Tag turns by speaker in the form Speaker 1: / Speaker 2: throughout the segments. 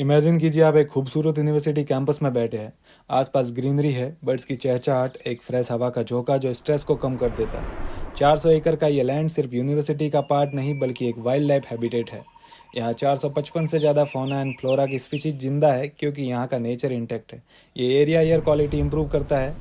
Speaker 1: Imagine कीजिए आप एक खूबसूरत यूनिवर्सिटी कैंपस में बैठे हैं। आसपास ग्रीनरी है, बर्ड्स की चहचहाट, एक फ्रेश हवा का झोंका जो स्ट्रेस को कम कर देता है। 400 एकड़ का ये लैंड सिर्फ यूनिवर्सिटी का पार्ट नहीं बल्कि एक वाइल्ड लाइफ हैबिटेट है। यहाँ 455 से ज़्यादा फौना एंड फ्लोरा की स्पीशीज जिंदा है क्योंकि यहाँ का नेचर इंटैक्ट है। ये एरिया एयर क्वालिटी इंप्रूव करता है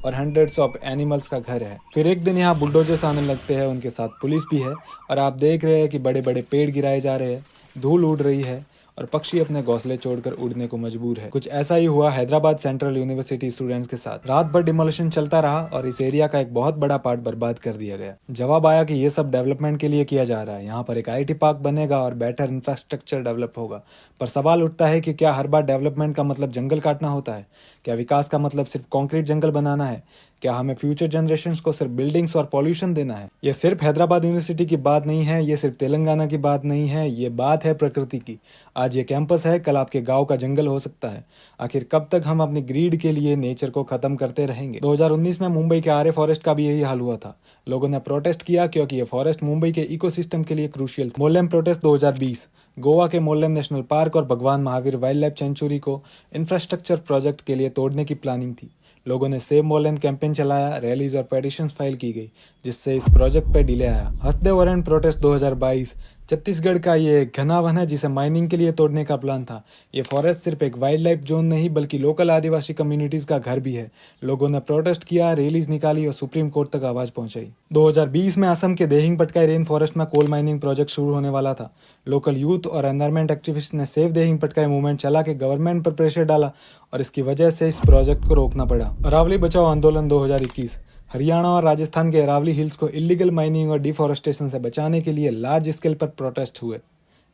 Speaker 1: और हंड्रेड्स ऑफ एनिमल्स का घर है। फिर एक दिन यहाँ बुलडोजर्स आने लगते हैं, उनके साथ पुलिस भी है और आप देख रहे हैं कि बड़े बड़े पेड़ गिराए जा रहे हैं, धूल उड़ रही है और पक्षी अपने घोंसले छोड़कर उड़ने को मजबूर है। कुछ ऐसा ही हुआ हैदराबाद सेंट्रल यूनिवर्सिटी स्टूडेंट्स के साथ। रात भर डिमोलिशन चलता रहा और इस एरिया का एक बहुत बड़ा पार्ट बर्बाद कर दिया गया। जवाब आया कि ये सब डेवलपमेंट के लिए किया जा रहा है, यहाँ पर एक आईटी पार्क बनेगा और बेटर इंफ्रास्ट्रक्चर डेवलप होगा। पर सवाल उठता है कि क्या हर बार डेवलपमेंट का मतलब जंगल काटना होता है? क्या विकास का मतलब सिर्फ कॉन्क्रीट जंगल बनाना है? क्या हमें फ्यूचर जनरेशंस को सिर्फ बिल्डिंग्स और पॉल्यूशन देना है? ये सिर्फ हैदराबाद यूनिवर्सिटी की बात नहीं है, ये सिर्फ तेलंगाना की बात नहीं है, ये बात है प्रकृति की। आज ये कैंपस है, कल आपके गांव का जंगल हो सकता है। आखिर कब तक हम अपनी ग्रीड के लिए नेचर को खत्म करते रहेंगे? 2019 में मुंबई के आरे फॉरेस्ट का भी यही हाल हुआ था। लोगों ने प्रोटेस्ट किया क्योंकि ये फॉरेस्ट मुंबई के इकोसिस्टम के लिए क्रूशियल था। मोलेम प्रोटेस्ट 2020 गोवा के मोलेम नेशनल पार्क और भगवान महावीर वाइल्ड लाइफ सेंचुरी को इंफ्रास्ट्रक्चर प्रोजेक्ट के लिए तोड़ने की प्लानिंग थी। लोगों ने सेव मोलेम कैंपेन चलाया, रैलीज और पेटिशंस फाइल की गई, जिससे इस प्रोजेक्ट पे डिले आया। हसदे वरन प्रोटेस्ट 2022 छत्तीसगढ़ का ये घना वन है जिसे माइनिंग के लिए तोड़ने का प्लान था। ये फॉरेस्ट सिर्फ एक वाइल्ड लाइफ जोन नहीं बल्कि लोकल आदिवासी कम्युनिटीज का घर भी है। लोगों ने प्रोटेस्ट किया, रैलीज निकाली और सुप्रीम कोर्ट तक आवाज पहुंचाई। 2020 में असम के देहिंग पटकाई रेन फॉरेस्ट में कोल माइनिंग प्रोजेक्ट शुरू होने वाला था। लोकल यूथ और एनवायरमेंट एक्टिविस्ट ने सेव देहिंग पटकाई मूवमेंट चला के गवर्नमेंट पर प्रेशर डाला और इसकी वजह से इस प्रोजेक्ट को रोकना पड़ा। अरावली बचाओ आंदोलन 2021 हरियाणा और राजस्थान के अरावली हिल्स को इलीगल माइनिंग और डिफॉरेस्टेशन से बचाने के लिए लार्ज स्केल पर प्रोटेस्ट हुए।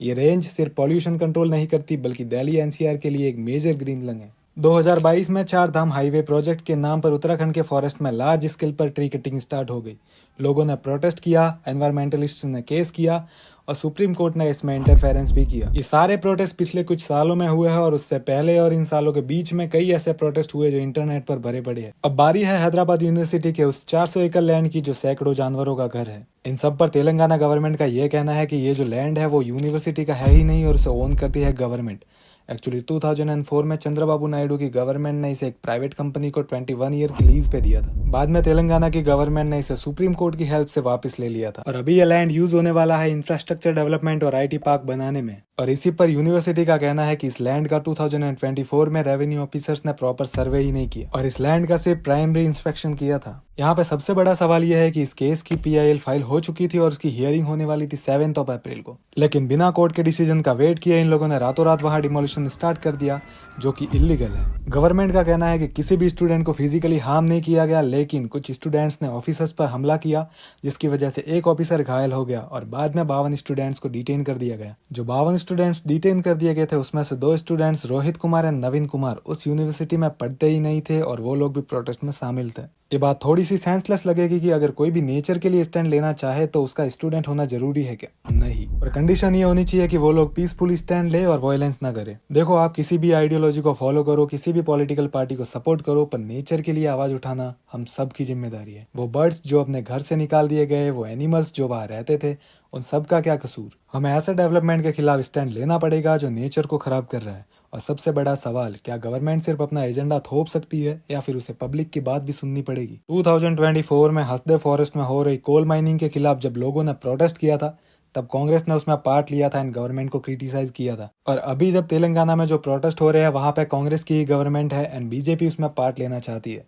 Speaker 1: ये रेंज सिर्फ पॉल्यूशन कंट्रोल नहीं करती बल्कि दिल्ली एनसीआर के लिए एक मेजर ग्रीन लंग है। 2022 में 4 धाम हाईवे प्रोजेक्ट के नाम पर उत्तराखंड के फॉरेस्ट में लार्ज स्केल पर ट्री कटिंग स्टार्ट हो गई। लोगों ने प्रोटेस्ट किया, एनवायरमेंटलिस्ट ने केस किया और सुप्रीम कोर्ट ने इसमें इंटरफेरेंस भी किया। ये सारे प्रोटेस्ट पिछले कुछ सालों में हुए हैं और उससे पहले और इन सालों के बीच में कई ऐसे प्रोटेस्ट हुए जो इंटरनेट पर भरे पड़े हैं। अब बारी है हैदराबाद यूनिवर्सिटी के उस 400 एकड़ लैंड की जो सैकड़ों जानवरों का घर है। इन सब पर तेलंगाना गवर्नमेंट का यह कहना है कि ये जो लैंड है वो यूनिवर्सिटी का है ही नहीं और उसे ओन करती है गवर्नमेंट। एक्चुअली 2004 में चंद्रबाबू नायडू की गवर्नमेंट ने इसे एक प्राइवेट कंपनी को 21 ईयर की लीज पे दिया था। बाद में तेलंगाना की गवर्नमेंट ने इसे सुप्रीम कोर्ट की हेल्प से वापस ले लिया था और अभी यह लैंड यूज होने वाला है इंफ्रास्ट्रक्चर डेवलपमेंट और आईटी पार्क बनाने में। और इसी पर यूनिवर्सिटी का कहना है कि इस लैंड का 2024 में रेवेन्यू ऑफिसर्स ने प्रॉपर सर्वे ही नहीं किया और इस लैंड का सिर्फ प्राइमरी इंस्पेक्शन किया था। यहाँ पे सबसे बड़ा सवाल यह है कि इस केस की PIL फाइल हो चुकी थी और उसकी हियरिंग होने वाली थी 7 अप्रैल को, लेकिन बिना कोर्ट के डिसीजन का वेट किए इन लोगों ने रातों रात वहां डिमोलिशन स्टार्ट कर दिया, जो कि इलीगल है। गवर्नमेंट का कहना है कि किसी भी स्टूडेंट को फिजिकली हार्म नहीं किया गया, लेकिन कुछ स्टूडेंट्स ने ऑफिसर्स पर हमला किया जिसकी वजह से एक ऑफिसर घायल हो गया और बाद में 52 स्टूडेंट्स को डिटेन कर दिया गया। जो 52 स्टूडेंट्स डिटेन कर दिए गए थे उसमें से 2 स्टूडेंट्स रोहित कुमार एंड नवीन कुमार उस यूनिवर्सिटी में पढ़ते ही नहीं थे और वो लोग भी प्रोटेस्ट में शामिल थे। ये बात थोड़ी सी सेंसलेस लगेगी कि अगर कोई भी नेचर के लिए स्टैंड लेना चाहे तो उसका स्टूडेंट होना जरूरी है क्या? नहीं, पर कंडीशन ये होनी चाहिए कि वो लोग पीसफुल स्टैंड ले और वायलेंस ना करे। देखो, आप किसी भी आइडियोलॉजी को फॉलो करो, किसी भी पॉलिटिकल पार्टी को सपोर्ट करो, पर नेचर के लिए आवाज उठाना हम सब की जिम्मेदारी है। वो बर्ड्स जो अपने घर से निकाल दिए गए, वो एनिमल्स जो वहां रहते थे, उन सब का क्या कसूर? हमें ऐसे डेवलपमेंट के खिलाफ स्टैंड लेना पड़ेगा जो नेचर को खराब कर रहा है। और सबसे बड़ा सवाल, क्या गवर्नमेंट सिर्फ अपना एजेंडा थोप सकती है या फिर उसे पब्लिक की बात भी सुननी पड़ेगी? 2024 में हसदे फॉरेस्ट में हो रही कोल माइनिंग के खिलाफ जब लोगों ने प्रोटेस्ट किया था तब कांग्रेस ने उसमें पार्ट लिया था एंड गवर्नमेंट को क्रिटिसाइज किया था। और अभी जब तेलंगाना में जो प्रोटेस्ट हो रहे हैं वहां पे कांग्रेस की ही गवर्नमेंट है एंड बीजेपी उसमें पार्ट लेना चाहती है,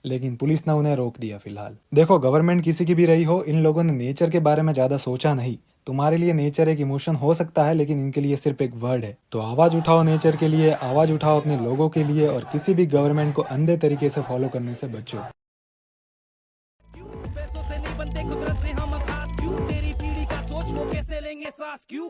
Speaker 1: लेकिन पुलिस ने उन्हें रोक दिया। फिलहाल देखो, गवर्नमेंट किसी की भी रही हो, इन लोगों ने नेचर के बारे में ज्यादा सोचा नहीं। तुम्हारे लिए नेचर एक इमोशन हो सकता है लेकिन इनके लिए सिर्फ एक वर्ड है। तो आवाज उठाओ नेचर के लिए, आवाज उठाओ अपने लोगों के लिए और किसी भी गवर्नमेंट को अंधे तरीके से फॉलो करने से बचो।
Speaker 2: पैसों से नहीं बनते कुदरत से हम खास क्यों? तेरी पीढ़ी का सोच वो कैसे लेंगे सांस क्यों?